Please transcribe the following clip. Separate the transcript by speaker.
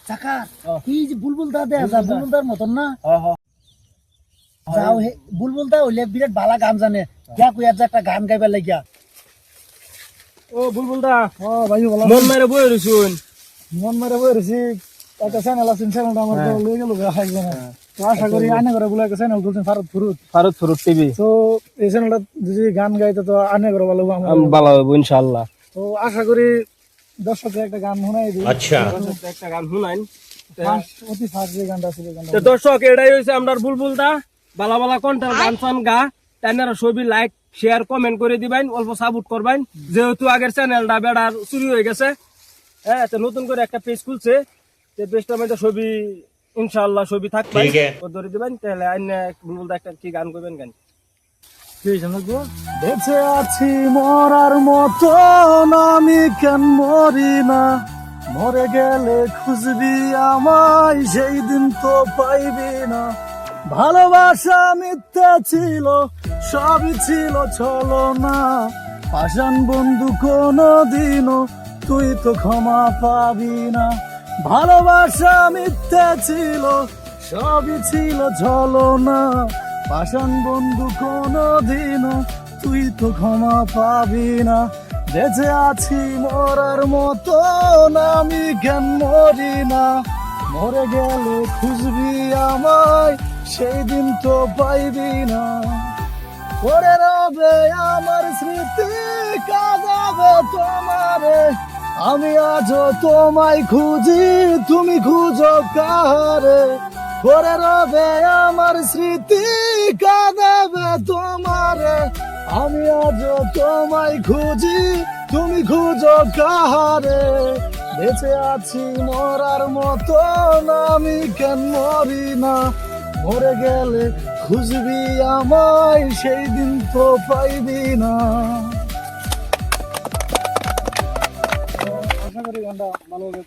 Speaker 1: চাকা এই যে বুলবুলদা দেয়া যা বুলবুলদার মতন না যাও বুলবুলদা হইলে বিরাট ভালো গান জানে যা কই আর একটা গান গাইবার লাগিয়া
Speaker 2: ও বুলবুলদা
Speaker 1: ও ভাই বলা
Speaker 2: মন মেরে বই রইছুন
Speaker 1: মন মারে বইরছি একটা চ্যানেল আছে চ্যানেলটা আমার তো লই গেল হাইবে না তো আশা করি আনে করে বলে একটা চ্যানেল খুলছেন ভারত
Speaker 2: ফুরুত টিভি
Speaker 1: তো এই চ্যানেলটা যদি গান গাইতে তো আনে করে ভালো আমার
Speaker 2: ভালো হবে ইনশাআল্লাহ।
Speaker 1: তো আশা করি দর্শকদের একটা গান শোনাই দিই
Speaker 3: আচ্ছা
Speaker 2: একটা গান শুনাইন
Speaker 1: অতি ফার্স্ট যে গানটা ছিল গানটা
Speaker 2: তো দর্শক এটাই হইছে আমরার বুলবুলদা বালা বালা কন্টার গান চান গা তাইনারা ছবি লাইক শেয়ার কমেন্ট করে দিবেন অল্প সাপোর্ট করবেন যেহেতু আগের চ্যানেলটা বেড়ার চুরি হয়ে গেছে হ্যাঁ তো নতুন করে একটা পেজ খুলছে যে পেজটার মধ্যে ছবি ইনশাআল্লাহ ছবি থাকবে
Speaker 3: ঠিক আছে।
Speaker 2: ও ধরে দিবেন তাহলে আইনে বুলবুলদা একটা কি গান করবেন গান
Speaker 1: বেঁচে আছি মরার মতো আমি কেন মরি না মরে গেলে খুঁজবি আমায় সেই দিন তো পাইবি না ভালোবাসা মিথ্যা ছিল সবই ছিল চলো না পাষাণ বন্ধু কোনো দিনও তুই তো ক্ষমা পাবি না ভালোবাসা মিথ্যা ছিল সবই ছিল চলো না পাষাণ বন্ধু কোনো দিনও তুই তো ক্ষমা পাবি না বেঁচে আছি মরার মতো আমি কেন মরি না মরে গেলে খুঁজবি আমায় সেই দিন তো পাইবি না পরে রবে আমার স্মৃতি কাঁদাবে তোমারে আমি আজও তোমায় খুঁজি তুমি খুঁজো কাহারে পরে রবে আমার স্মৃতি কাঁদাবে তোমারে আমি আজও তোমায় খুঁজি তুমি খুঁজো কাহারে বেঁচে আছি মরার মতো আমি কেন মরি না মরে গেলে খুঁজবি আমায় সেই দিন তো পাইবি না আশা করি গানটা ভালো হবে।